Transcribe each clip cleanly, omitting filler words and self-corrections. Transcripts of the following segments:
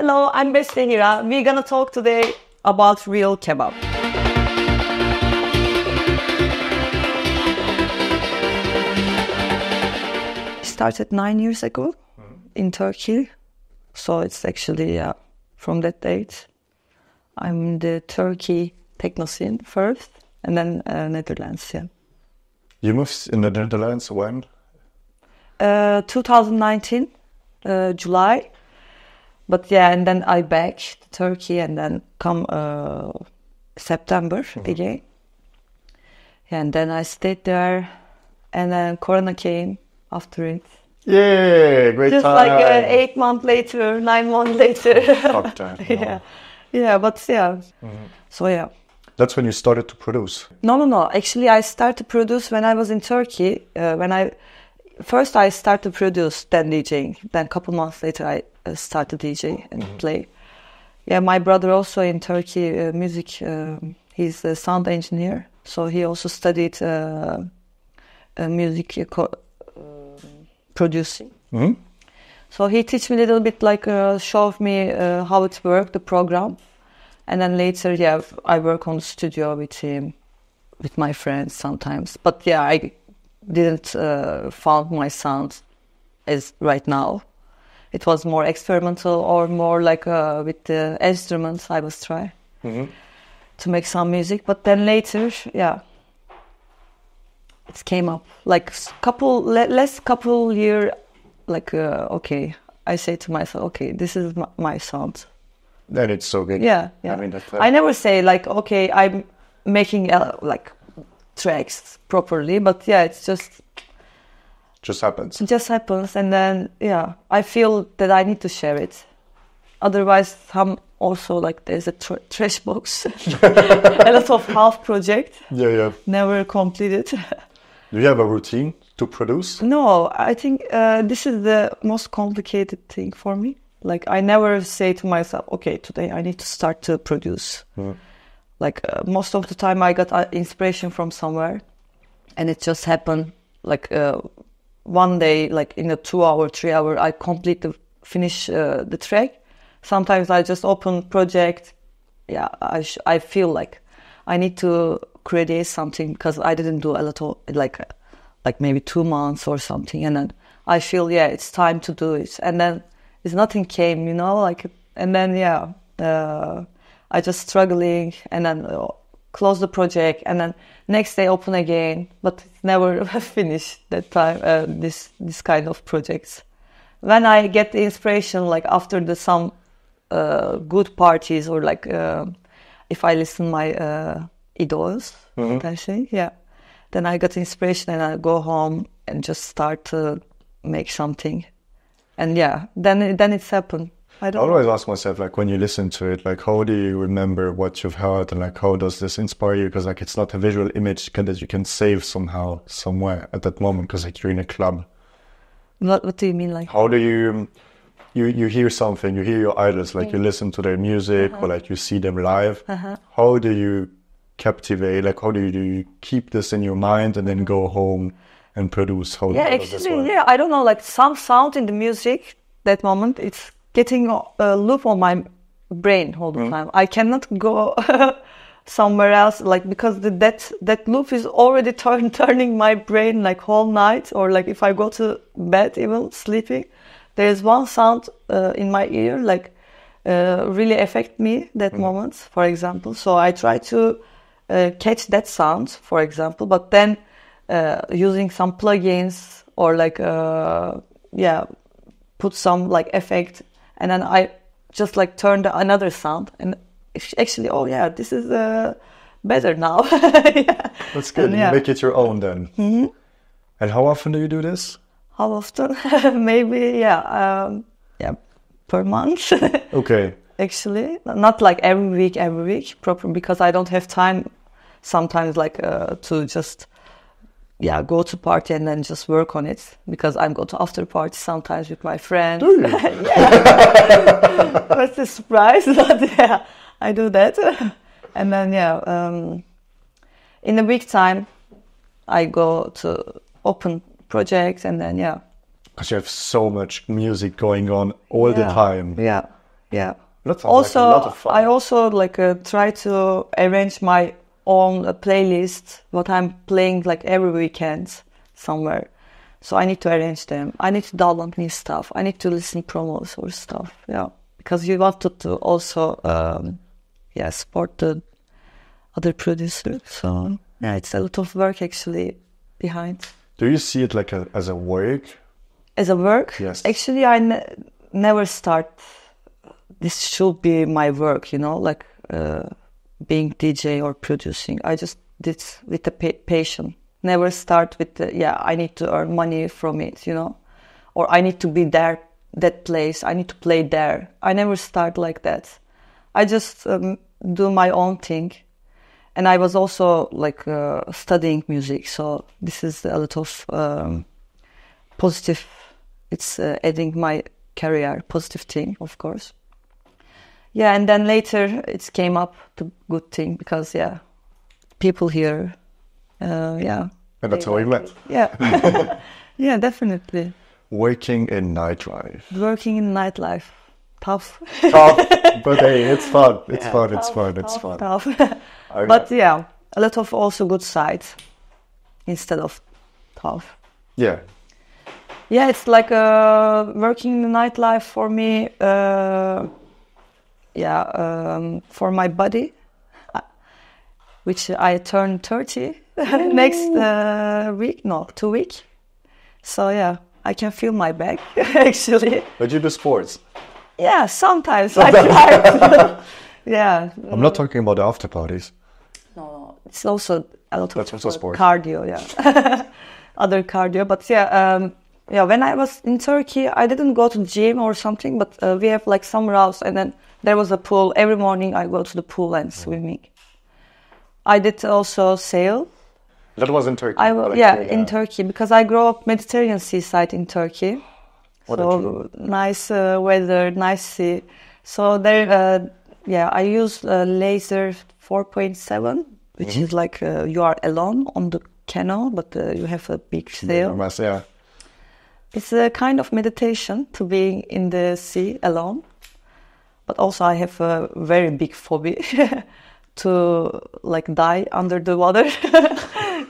Hello, I'm Beste Hira. We're gonna talk today about real kebab. I started 9 years ago in Turkey. So it's actually, from that date. I'm in the Turkey techno scene first, and then Netherlands, yeah. You moved in the Netherlands when? 2019, July. But yeah, and then I back to Turkey and then come September again. Yeah, and then I stayed there, and then Corona came after it. Yeah, great Just time. like 8 months later, 9 months later. Fuck that. No. Yeah, but yeah. So yeah. That's when you started to produce. No. Actually, I started to produce when I was in Turkey. First I started to produce, then DJing. Then a couple months later, I started DJ and play. Yeah, my brother also in Turkey, music. He's a sound engineer, so he also studied music producing. So he teach me a little bit, like showed me how it worked, the program. And then later, yeah, I work on the studio with him, with my friends sometimes. But yeah, I didn't found my sound as right now. It was more experimental or more like with the instruments I was trying to make some music. But then later, yeah, it came up like couple year, like okay, I say to myself, okay, this is my sound. Then it's so good. Yeah. I mean, I never say like, okay, I'm making like tracks properly, but yeah, it's just happens. It just happens, and then yeah, I feel that I need to share it. Otherwise, I'm also like there's a trash box, a lot of half project. Yeah. Never completed. Do you have a routine to produce? No, I think this is the most complicated thing for me. Like I never say to myself, okay, today I need to start to produce. Like most of the time I got inspiration from somewhere, and it just happened like one day, like in a 2 hour, 3 hour, I finish the track. Sometimes I just open project. Yeah, I feel like I need to create something because I didn't do a lot of like maybe 2 months or something, and then I feel it's time to do it, and then nothing came, like, and then I just struggling, and then close the project, and then next day open again, but it's never finished that time. This kind of projects. When I get the inspiration, like after some good parties, or like if I listen my idols, I say, then I got inspiration and I go home and just start to make something, and then it's happened. I always ask myself, like, when you listen to it, like, how do you remember what you've heard, and like, how does this inspire you? Because like, it's not a visual image that you can save somehow, somewhere at that moment, because like, you're in a club. What do you mean, like? How do you hear something, you hear your idols, like you listen to their music, or like you see them live. How do you captivate? Like, how do you keep this in your mind and then go home and produce? How actually, I don't know, like some sound in the music that moment, it's getting a loop on my brain all the time. I cannot go somewhere else, like, because that loop is already turning my brain like whole night, or like if I go to bed even sleeping, there is one sound in my ear, like really affect me that moment, for example. So I try to catch that sound, for example, but then using some plugins or like put some like effect, and then I just like turn another sound, and actually, this is better now. That's good. You make it your own then. And how often do you do this? How often? Maybe per month. Okay. Actually, not like every week proper, because I don't have time sometimes, like to just go to party and then just work on it, because I'm go to after party sometimes with my friends. Do you? That's a surprise, but I do that. And then in the week time I go to open projects, and then because you have so much music going on all the time. Yeah. That sounds Also, like a lot of fun. I also try to arrange my own playlist, what I'm playing like every weekend somewhere. So I need to arrange them. I need to download new stuff. I need to listen promos or stuff. Yeah, because you wanted to also support the other producers. So yeah, it's a lot of work actually behind. Do you see it like as a work? As a work? Yes. Actually, I never start. This should be my work, like being DJ or producing. I just did with the passion. Never start with I need to earn money from it, or I need to be there, that place. I need to play there. I never start like that. I just do my own thing. And I was also studying music. So this is a lot of positive. It's adding my career, positive thing, of course. Yeah, and then later it came up the good thing because people here, And that's how we met. Yeah, yeah, definitely. Working in nightlife. Working in nightlife, tough. Tough, but hey, it's fun. It's fun. Tough, It's fun. It's fun. Tough. But yeah, a lot of also good sides instead of tough. Yeah. Yeah, it's like working in the nightlife for me. For my body, which I turn 30 next week. No, 2 weeks. So yeah, I can feel my back actually. But you do sports. Yeah, sometimes I try. Yeah. I'm not talking about the after parties. No, it's also a lot That's of also sport. Cardio. Yeah, other cardio. But when I was in Turkey, I didn't go to the gym or something. But we have like summer house, and then there was a pool. Every morning I go to the pool and swimming. I did also sail. That was in Turkey. In Turkey, because I grew up Mediterranean seaside in Turkey. Nice weather, nice sea. So there, I use laser 4.7, which is like you are alone on the canoe, but you have a big sail. Yeah. It's a kind of meditation to be in the sea alone. But also I have a very big phobia to die under the water.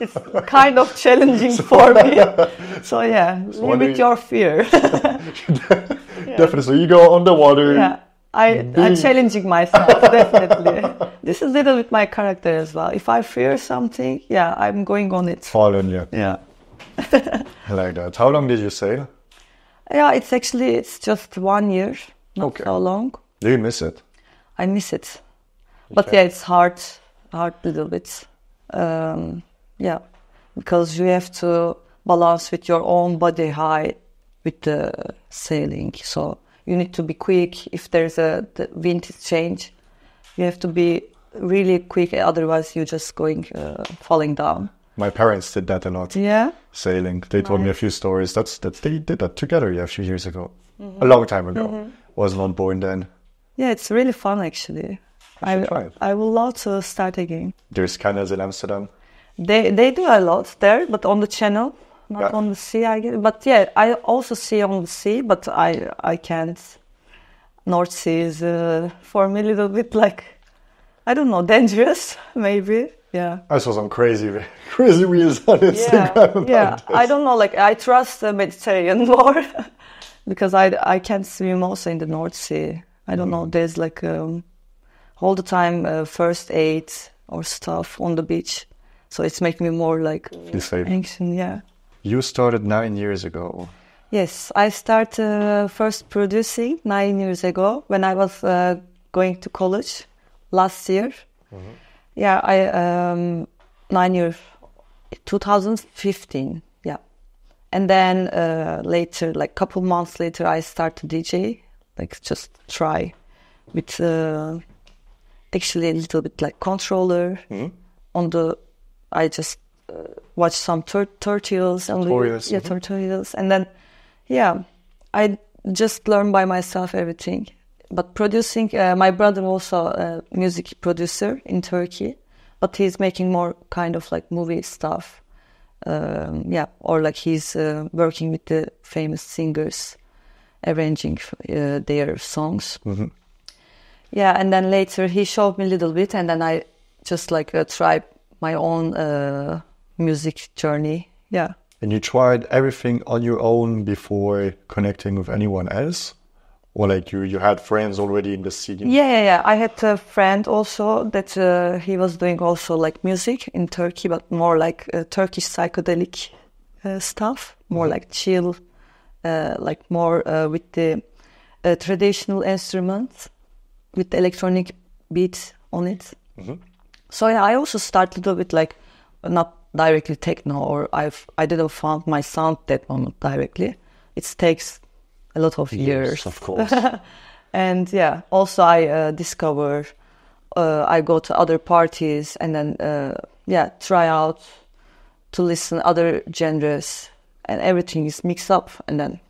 It's kind of challenging for me. So live with your fear. Definitely. So you go underwater. Yeah, I'm challenging myself, definitely. This is a little bit my character as well. If I fear something, I'm going on it. Fall in, yeah. Yeah. I like that. How long did you sail? Yeah, it's just 1 year. Not so long. Do you miss it? I miss it. But it's hard little bit. Because you have to balance with your own body height with the sailing. So you need to be quick. If there's the wind change, you have to be really quick. Otherwise, you're just falling down. My parents did that a lot. Yeah. Sailing. They told me a few stories. They did that together a few years ago. Mm-hmm. A long time ago. Mm-hmm. Was not born then. Yeah, it's really fun actually. I would love to start again. There's canals in Amsterdam. They do a lot there, but on the channel, not on the sea, I guess. But I also see on the sea, but I can't. North Sea is for me a little bit I don't know, dangerous maybe. Yeah. I saw some crazy reels on Instagram. Yeah. I don't know. I trust the Mediterranean more because I can't swim also in the North Sea. I don't know. There's all the time first aid or stuff on the beach, so it's making me more feel safe. Anxious. Yeah. You started 9 years ago. Yes, I started first producing 9 years ago when I was going to college last year. Mm-hmm. Yeah, 9 years, 2015. Yeah, and then later, couple months later, I started DJ. Just try with actually a little bit controller. Mm-hmm. I just watched some tutorials and tutorials, and then I just learned by myself everything. But producing, my brother also a music producer in Turkey, but he's making more kind of movie stuff. Or he's working with the famous singers, arranging their songs. Mm-hmm. Yeah, and then later he showed me a little bit, and then I just like tried my own music journey. Yeah. And you tried everything on your own before connecting with anyone else? Or like you had friends already in the scene? Yeah. I had a friend also that he was doing also like music in Turkey, but more like Turkish psychedelic stuff, more like chill, like more with the traditional instruments, with the electronic beat on it. So yeah, I also started with like not directly techno, or I didn't found my sound that moment directly. It takes a lot of years, of course. And yeah, also I discover, I go to other parties, and then try out to listen other genres, and everything is mixed up, and then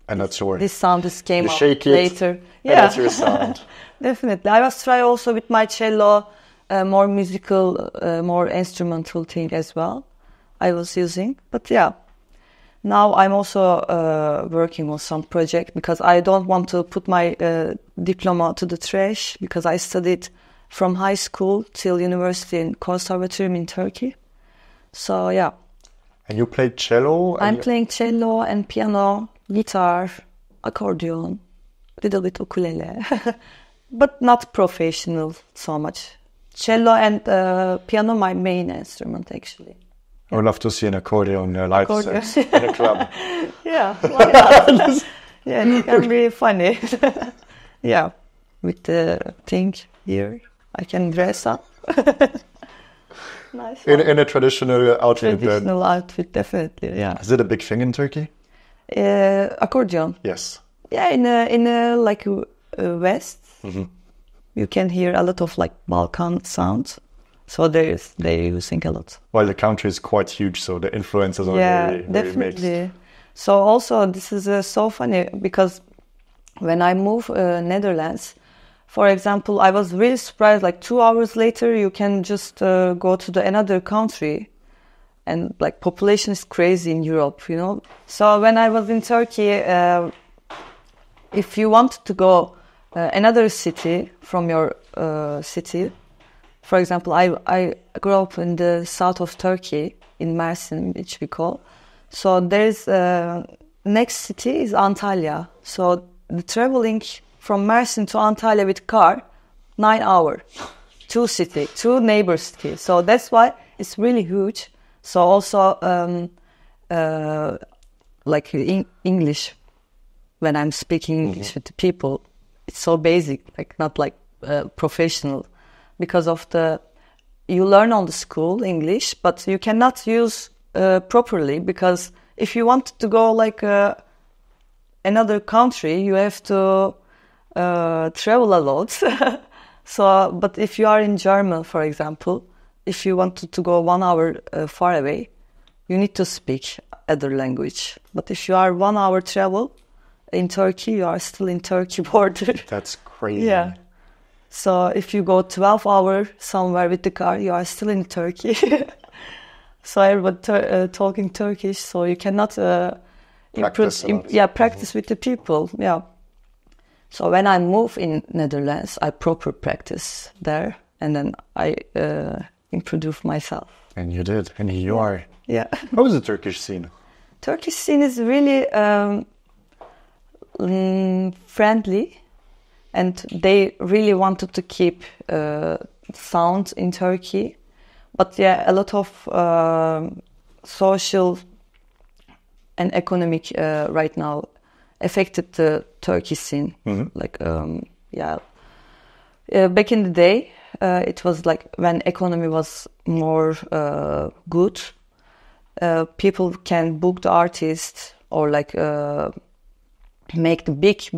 And that's your... this sound just came you up shake it, later. And that's your sound. Definitely. I was try also with my cello, more musical, more instrumental thing as well. I was using, but yeah. Now I'm also working on some project, because I don't want to put my diploma to the trash, because I studied from high school till university in conservatorium in Turkey. So yeah. And you played cello? I'm playing cello and piano, guitar, accordion, little bit ukulele, but not professional so much. Cello and piano, my main instrument actually. I would love to see an accordion live set in a club. Yeah, why not? Yeah, it can be funny. Yeah, with the thing here, I can dress up. Nice. In a traditional outfit. Traditional outfit, definitely. Yeah. Is it a big thing in Turkey? Accordion. Yes. Yeah, in a like west, you can hear a lot of like Balkan sounds. So they're using a lot. Well, the country is quite huge, so the influences are very definitely mixed. So also this is so funny, because when I moved Netherlands, for example, I was really surprised. Like 2 hours later, you can just go to another country, and like population is crazy in Europe, you know. So when I was in Turkey, if you want to go another city from your city. For example, I grew up in the south of Turkey, in Mersin, which we call. So there's next city is Antalya. So the traveling from Mersin to Antalya with car, 9 hours, two neighbor cities. So that's why it's really huge. So also like in English, when I'm speaking English with the people, it's so basic, like not like professional. Because of you learn on the school English, but you cannot use properly, because if you want to go like another country, you have to travel a lot. So, but if you are in German, for example, if you want to go 1 hour far away, you need to speak other language. But if you are 1 hour travel in Turkey, you are still in Turkey border. That's crazy. Yeah. So if you go 12 hours somewhere with the car, you are still in Turkey. So everybody talking Turkish, so you cannot practice with the people. Yeah. So when I moved in Netherlands, I proper practice there, and then I improved myself. And you did, and here you are. Yeah. How is the Turkish scene? Turkish scene is really friendly. And they really wanted to keep sound in Turkey. But yeah, a lot of social and economic right now affected the Turkish scene. Like, back in the day, it was like when economy was more good, people can book the artist, or like make the big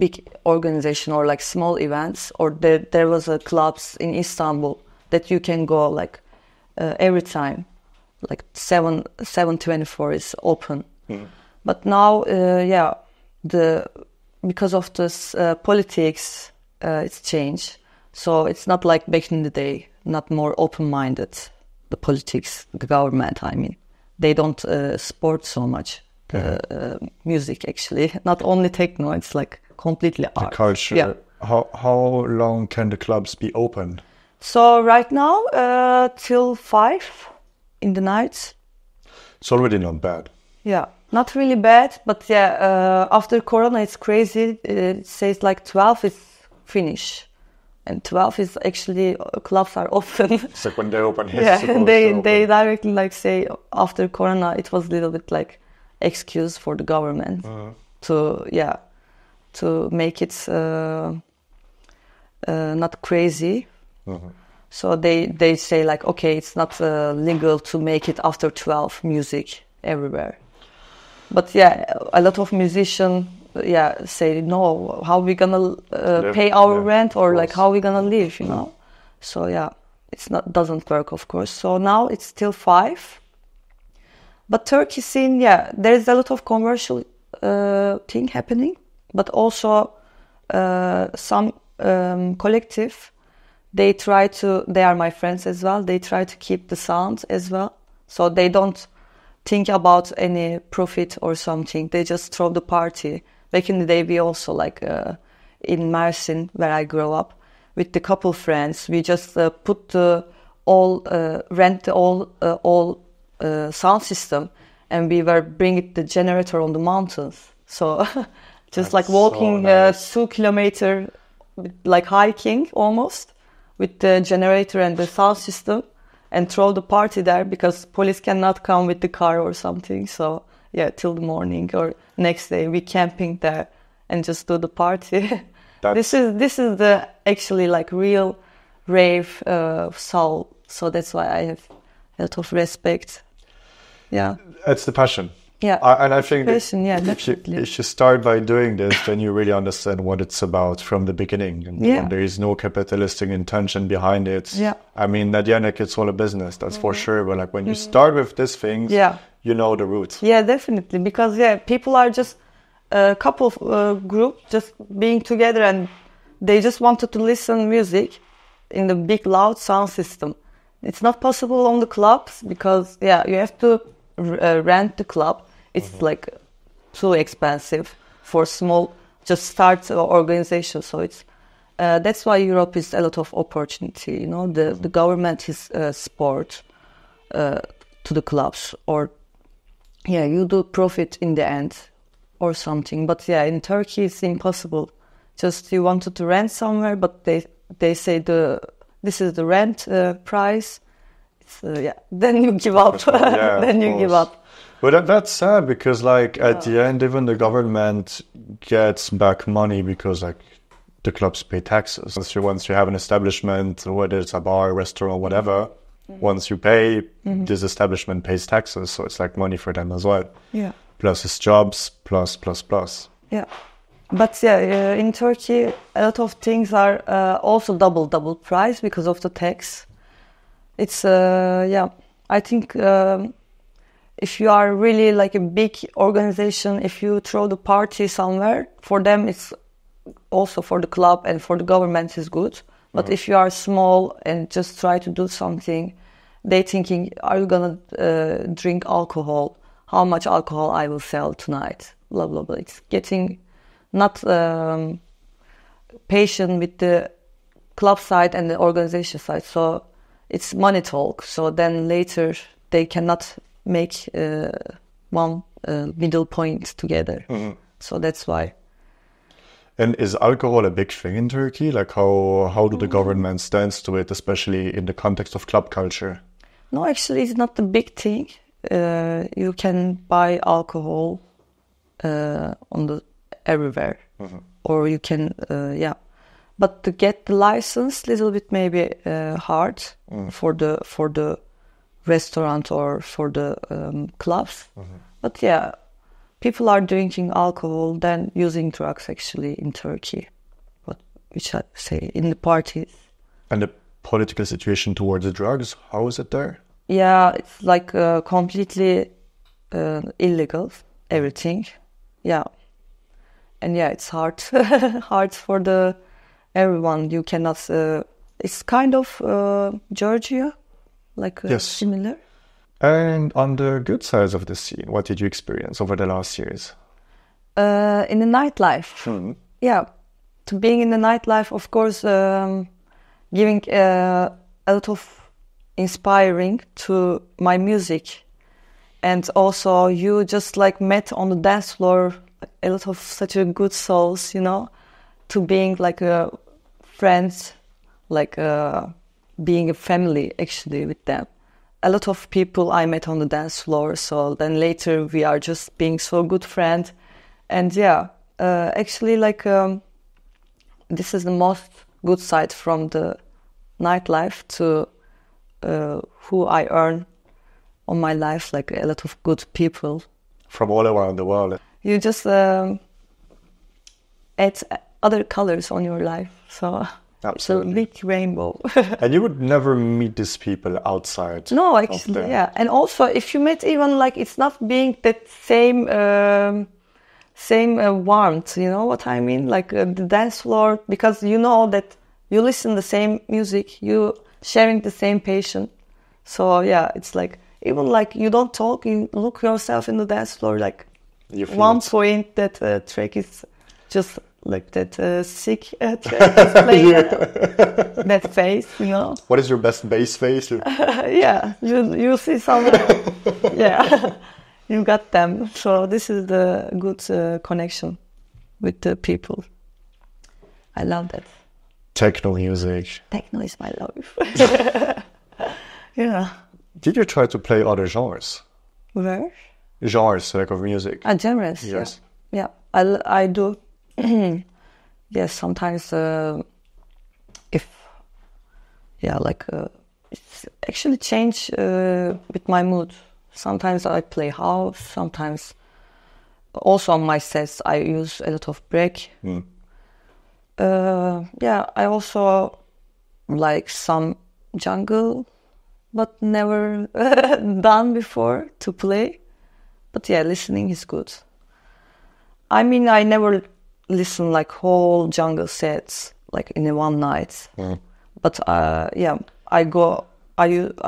organization, or like small events, or there was a clubs in Istanbul that you can go like every time, like 7/24 is open. But now because of this politics, it's changed, so it's not like back in the day, not more open-minded, the politics, the government, I mean, they don't support so much music, actually, not only techno, it's like completely art. The culture. Yeah, How long can the clubs be open? So right now, till 5 in the night. It's already not bad. Yeah, not really bad, but yeah, after Corona, it's crazy. It says like 12 is finish, and 12 is actually clubs are open. It's like when they open. Yeah, they directly like say after Corona, it was a little bit like excuse for the government to make it not crazy. So they say like, okay, it's not legal to make it after 12 music everywhere. But yeah, a lot of musicians say, no, how we gonna pay our rent, or like how we gonna live, you know? So yeah, doesn't work, of course. So now it's still 5. But Turkish scene, there's a lot of commercial thing happening, but also some collective. They are my friends as well. They try to keep the sound as well. So they don't think about any profit or something. They just throw the party. Back in the day, we also like in Mersin, where I grew up, with the couple friends, we just rent the all sound system, and we were bringing the generator on the mountains. So just That's like walking so nice. 2 kilometers, like hiking almost, with the generator and the sound system, and throw the party there, because police cannot come with the car or something. So yeah, till the morning or next day we camping there and just do the party. This is the actually like real rave soul. So that's why I have a lot of respect. Yeah, it's the passion. Yeah, and I think definitely. if you start by doing this, then you really understand what it's about from the beginning. And when there is no capitalistic intention behind it. Yeah. I mean, at the end, it's all a business, that's for sure. But like when you start with these things, you know the roots. Yeah, definitely. Because people are just a couple of group just being together, and they just wanted to listen music in the big loud sound system. It's not possible on the clubs because you have to rent the club. It's like too expensive for small just start organization. So it's that's why Europe is a lot of opportunity. You know, the government is support to the clubs, or you do profit in the end or something. But in Turkey it's impossible. Just you wanted to rent somewhere, but they say this is the rent price. Then you give up. Then you give up. But that's sad because, like, at the end, even the government gets back money because, like, the clubs pay taxes. Once you have an establishment, whether it's a bar, restaurant, whatever, once you pay, this establishment pays taxes. So it's like money for them as well. Yeah. Plus it's jobs, plus. Yeah. But in Turkey, a lot of things are also double price because of the tax. It's, I think if you are really like a big organization, if you throw the party somewhere, for them it's also for the club and for the government is good. But if you are small and just try to do something, they thinking, are you gonna drink alcohol? How much alcohol I will sell tonight? Blah, blah, blah. It's getting not patient with the club side and the organization side. So it's money talk. So then later they cannot make one middle point together. So that's why. And is alcohol a big thing in Turkey? Like how do the government stands to it, especially in the context of club culture? No, actually it's not a big thing. You can buy alcohol everywhere. Or you can, But to get the license, little bit maybe hard for the restaurant or for the clubs. But people are drinking alcohol than using drugs actually in Turkey. Which I say in the parties. And the political situation towards the drugs, how is it there? Yeah, it's like completely illegal, everything. Yeah. And it's hard for everyone. You cannot, it's kind of Georgia, like similar. And on the good sides of the scene, what did you experience over the last years? In the nightlife, to being in the nightlife, of course, giving a lot of inspiring to my music. And also you just like met on the dance floor a lot of such a good souls, you know, to being like a friend, like being a family actually with them. A lot of people I met on the dance floor, so then later we are just being so good friends. And yeah, actually like this is the most good side from the nightlife to who I earn on my life, like a lot of good people. From all around the world. You just add other colors on your life, so Absolutely. it's a big rainbow. And you would never meet these people outside. No, actually, yeah. And also, if you met even like it's not being that same warmth, you know what I mean? Like the dance floor, because you know that you listen the same music, you sharing the same passion. So yeah, it's like even like you don't talk, you look yourself in the dance floor like one point that track is just like that sick track is playing that face, you know. What is your best bass face? Yeah, you see some, yeah, you got them. So this is the good connection with the people. I love that. Techno music. Techno is my life. Yeah. Did you try to play other genres? Where? Genres, like of music. Genres. Yes. Yeah, I do. Yes, sometimes if it's actually change with my mood. Sometimes I play house. Sometimes also on my sets I use a lot of break. Yeah, I also like some jungle, but never done before to play. But yeah, listening is good. I mean, I never listen like whole jungle sets like in a one night. But yeah, I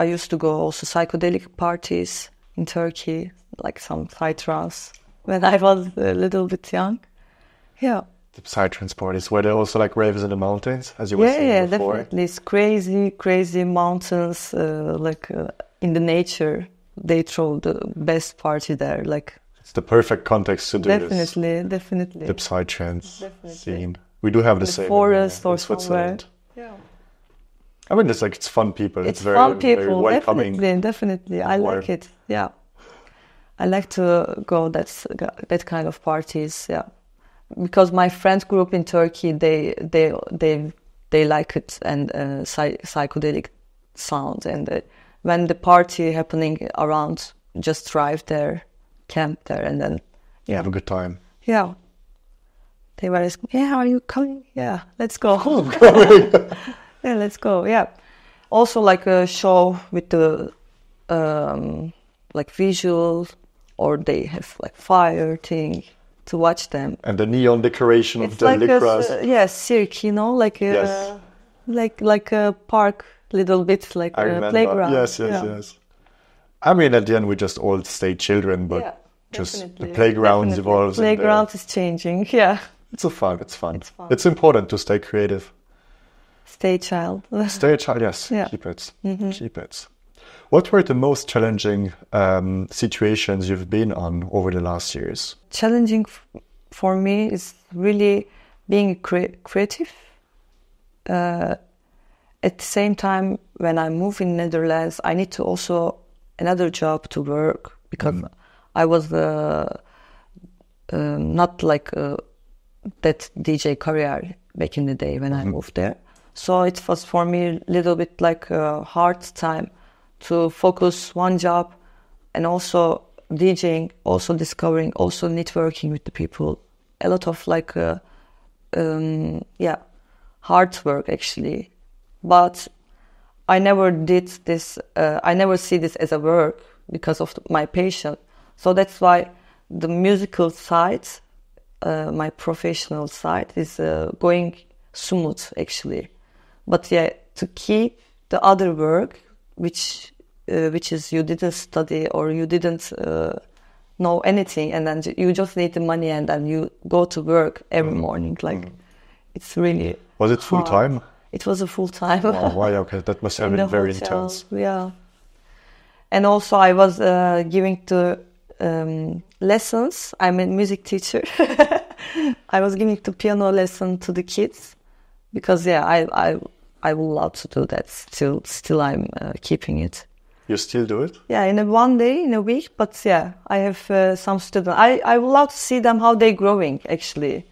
used to go also psychedelic parties in Turkey, like some psytrance when I was a little bit young. Yeah. The psytrance parties, were there also like raves in the mountains, as you were saying before? Yeah, definitely. It's crazy mountains, in the nature. They throw the best party there. Like it's the perfect context to do this. Definitely. The psytrance scene. We do have the same forest in or Switzerland. Yeah. I mean, it's fun people. It's very, fun people. very welcoming. Definitely. I like it. Yeah. I like to go that kind of parties. Yeah. Because my friend group in Turkey, they like it and psychedelic sounds, and when the party happening around, just drive there, camp there, and then have a good time. Yeah, they were asking, "Yeah, are you coming? Yeah, let's go." I'm coming. Yeah, let's go. Yeah, also like a show with the like visuals, or they have like fire thing. To watch them, and the neon decoration it's of the like lycras. Cirque, you know, like like a park, little bit like a playground. Yes. I mean, at the end, we just all stay children, but just the playground evolves. Playground is changing. Yeah, it's fun. It's important to stay creative. Stay child. Stay a child. Yes. Yeah. Keep it. Keep it. What were the most challenging situations you've been on over the last years? Challenging for me is really being creative. At the same time, when I move in Netherlands, I need to also another job to work because I was not like that DJ career back in the day when I moved there. So it was for me a little bit like a hard time to focus one job and also DJing, also discovering, also networking with the people. A lot of like, hard work actually. But I never did this, I never see this as a work because of my passion. So that's why the musical side, my professional side is going smooth actually. But yeah, to keep the other work, which is you didn't study or you didn't know anything, and then you just need the money and then you go to work every morning. Like it's really Was it full hard. time? It was a full time. Oh, why? Okay, that must have In been the very hotel, intense. Yeah. And also I was giving the lessons. I'm a music teacher. I was giving the piano lesson to the kids because I would love to do that. Still I'm keeping it. You still do it? Yeah, in one day in a week. But yeah, I have some students. I would love to see them how they growing actually.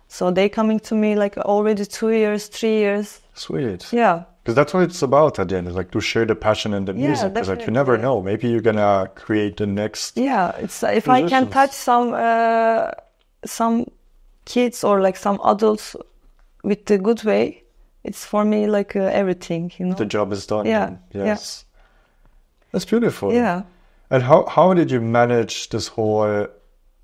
So they coming to me like already 2 years, 3 years. Sweet. Yeah. Because that's what it's about at the end, is like to share the passion and the Yeah, music. Because like you never definitely. know, maybe you're gonna create the next. Yeah, it's if I can musicians. touch some kids or like some adults with the good way, it's for me like everything, you know. The job is done. Yeah, then. Yes. That's beautiful. Yeah. And how did you manage this whole?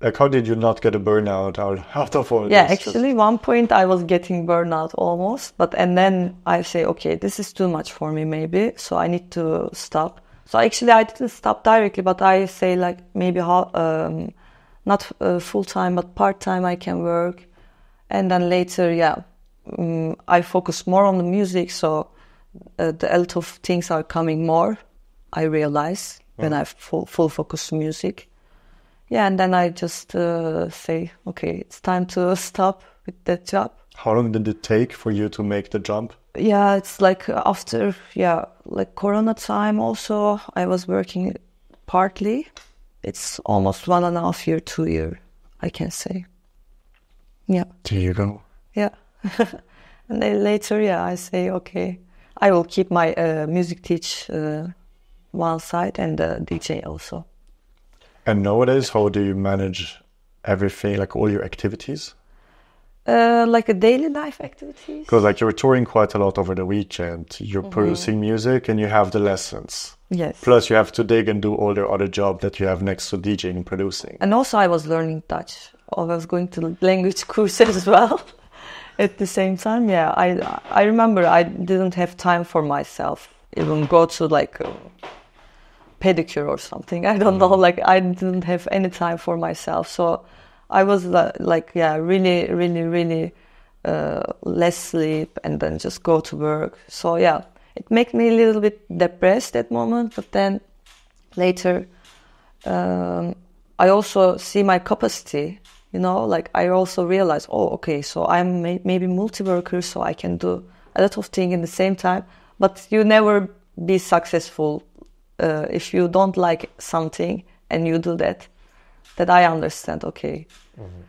Like, how did you not get a burnout out of all Yeah, this? actually, one point I was getting burnout almost, and then I say, okay, this is too much for me, maybe, so I need to stop. So actually, I didn't stop directly, but I say like maybe not full time, but part time I can work, and then later, I focus more on the music. So a lot of things are coming more. I realize when I full focus on music. Yeah, and then I just say, okay, it's time to stop with that job. How long did it take for you to make the jump? Yeah, it's like after, like Corona time also, I was working partly. It's almost 1.5 year, 2 year, I can say. Yeah. There you go. Yeah. And then later, I say, okay, I will keep my music teach one side and DJ also. And nowadays, how do you manage everything, like all your activities? Like a daily life activities. Because like you're touring quite a lot over the weekend, you're producing music and you have the lessons. Yes. Plus you have to dig and do all the other job that you have next to DJing and producing. And also I was learning Dutch. I was going to language courses as well at the same time. Yeah, I remember I didn't have time for myself. Even go to like pedicure or something. I don't know. Like I didn't have any time for myself. So I was really less sleep and then just go to work. So it made me a little bit depressed at moment. But then later, I also see my capacity. You know, like I also realize, so I'm maybe multi-worker, so I can do a lot of things in the same time. But you never be successful if you don't like something and you do that. That I understand, okay. Mm-hmm.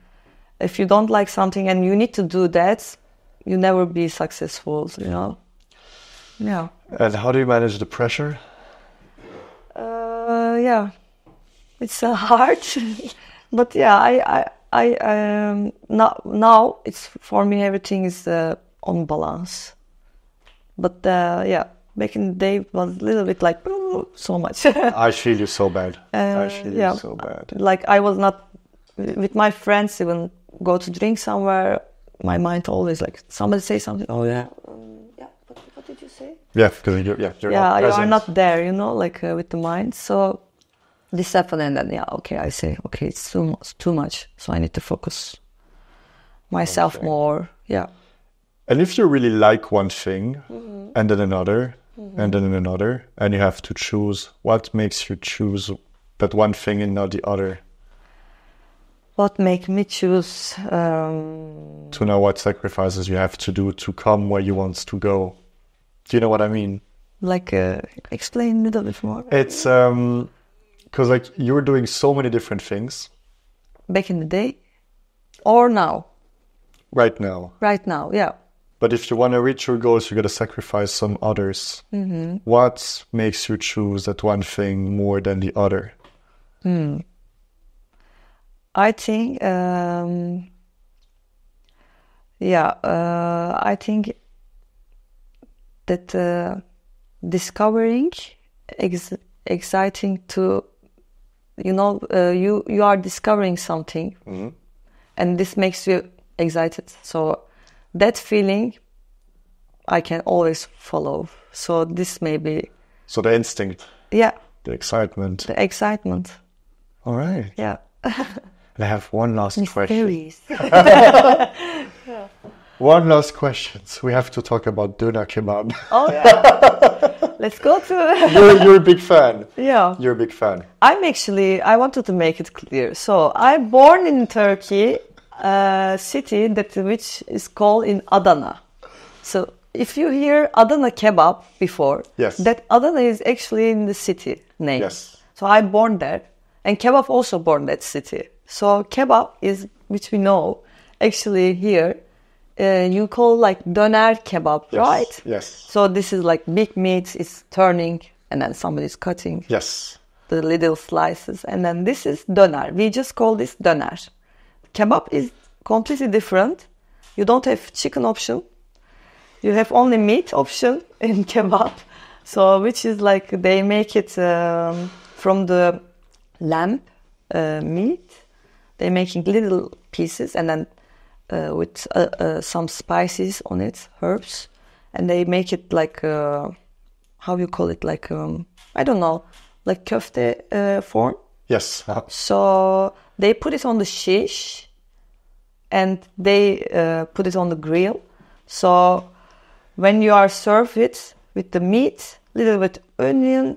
If you don't like something and you need to do that, you never be successful, you know. Yeah. And how do you manage the pressure? It's hard, but I now it's for me everything is on balance. But back in the day it was a little bit like so much. I feel you so bad. I feel you so bad. Like I was not with my friends even go to drink somewhere. My mind always like somebody say something. Oh yeah. What did you say? Yeah, because you're not present. You are not there, you know, like with the mind. So this happened, and then I say, okay, it's too much, so I need to focus myself more. Yeah. And if you really like one thing, and then another, and then another, and you have to choose, what makes you choose that one thing and not the other? What make me choose? To know what sacrifices you have to do to come where you want to go. Do you know what I mean? Like, explain a little bit more. It's because like you're doing so many different things. Back in the day, or now? Right now. Right now, yeah. But if you want to reach your goals, you got to sacrifice some others. Mm-hmm. What makes you choose that one thing more than the other? I think, I think that discovering exciting to, you know, you are discovering something, and this makes you excited. So that feeling I can always follow. So this may be... So the instinct. Yeah. The excitement. The excitement. All right. Yeah. I have one last question. Yeah. One last question. We have to talk about Döner Kebab. Oh yeah. Let's go to. You're a big fan. Yeah. You're a big fan. I wanted to make it clear. So I'm born in Turkey, city which is called in Adana. So if you hear Adana Kebab before, yes, that Adana is actually in the city name. Yes. So I'm born there, and Kebab also born that city. So Kebab is, which we know, actually here, you call like Döner Kebab, yes. right? Yes. So this is like big meat is turning, and then somebody's cutting. Yes. The little slices, and then this is Döner. We just call this Döner. Kebab is completely different. You don't have chicken option. You have only meat option in kebab. So which is like they make it from the lamb meat. They're making little pieces and then with some spices on it, herbs, and they make it like how you call it, like I don't know, like köfte form. Yes. So they put it on the shish and they put it on the grill. So when you are served it with the meat, little bit onion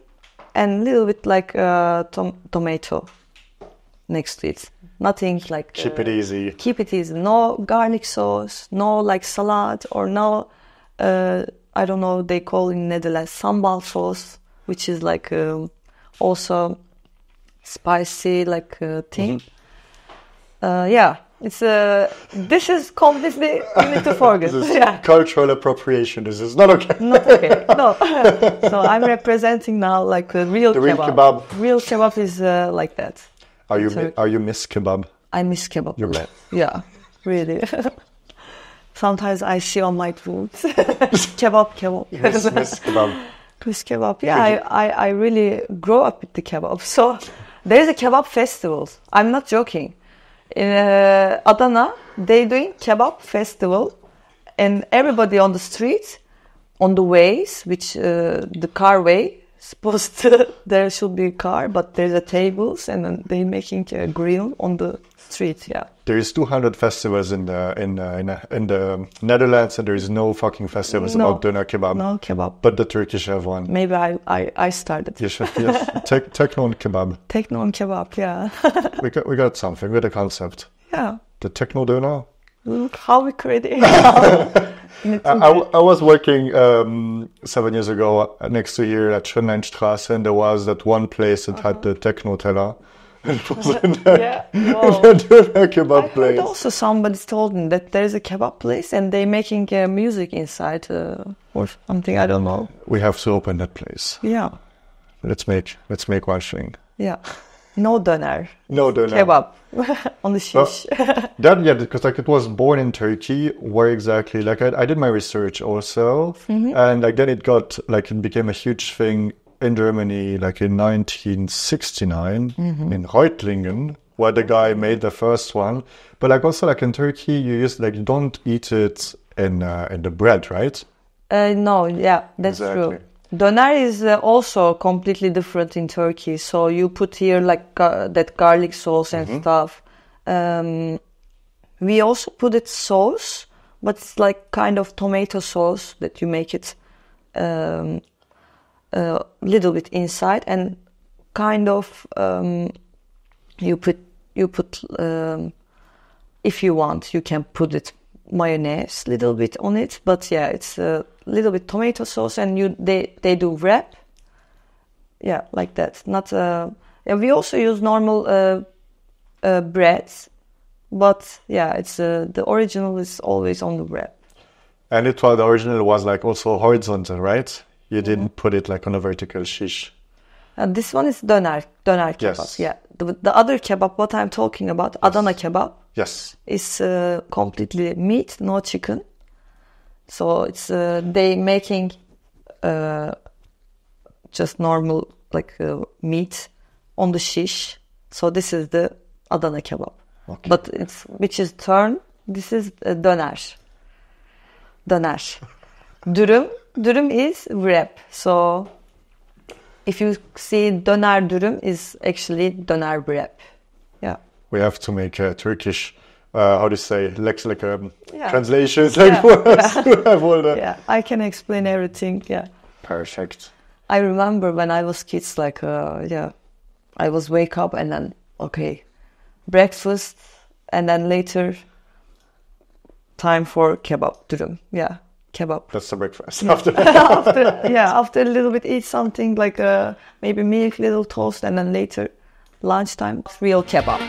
and little bit like tomato next to it. Nothing like keep it easy. Keep it easy. No garlic sauce, no like salad, or no I don't know, they call in Netherlands sambal sauce, which is like also spicy like thing. Yeah, it's this is completely you need to forget. This is yeah. cultural appropriation. This is not okay. Not okay. No. So I'm representing now like the real kebab. Real kebab is like that. Are you miss kebab? I miss kebab. You're right. Yeah, really. Sometimes I see on my foods kebab. Miss kebab. Miss kebab. Yeah, I really grow up with the kebab. So there's a kebab festival. I'm not joking. In Adana, they doing kebab festival, and everybody on the street, on the ways, which the car way, supposed to, there should be a car, but there's a tables, and then they making a grill on the street. Yeah. There is 200 festivals in the Netherlands, and there is no fucking festivals about Döner Kebab. No kebab. But the Turkish have one. Maybe I started. Yes. Techno and kebab. Techno and kebab, yeah. we got something. We got a concept. Yeah. The techno döner. Look how we create it. I was working 7 years ago next to here at Schönleinstraße, and there was that one place that had the techno teller. It was in the Döner kebab place. Also, somebody told me that there's a kebab place and they're making music inside or something. I don't know. We have to open that place. Yeah. Let's make one thing. Yeah. No döner. No döner. Kebab on the shish. Because like it was born in Turkey. Where exactly? Like I did my research also, and like then it became a huge thing in Germany, like in 1969 in Reutlingen, where the guy made the first one. But like also like in Turkey, you don't eat it in the bread, right? No, yeah, that's true. Döner is also completely different in Turkey. So you put here like that garlic sauce and stuff. We also put it sauce, but it's like kind of tomato sauce that you make it little bit inside, and kind of you put if you want, you can put it mayonnaise little bit on it, but yeah, it's a little bit tomato sauce, and they do wrap, yeah, like that. Not we also use normal breads, but yeah, it's the original is always on the wrap. And the original was like also horizontal, right? You didn't put it like on a vertical shish. This one is döner kebab. Yes. Yeah, the other kebab, what I'm talking about, Adana kebab. Yes. Is completely meat, no chicken. So it's they making just normal like meat on the shish. So this is the Adana kebab. Okay. But this is döner. Döner. Dürüm is wrap. So if you see döner dürüm is actually döner wrap. Yeah. We have to make a Turkish how to say, translations, words to have all the... Yeah, I can explain everything, yeah. Perfect. I remember when I was kids, I was wake up and then, breakfast, and then later, time for kebab, dürüm, kebab. That's the breakfast. Yeah. After a little bit, eat something like maybe milk, little toast, and then later, lunchtime, real kebab.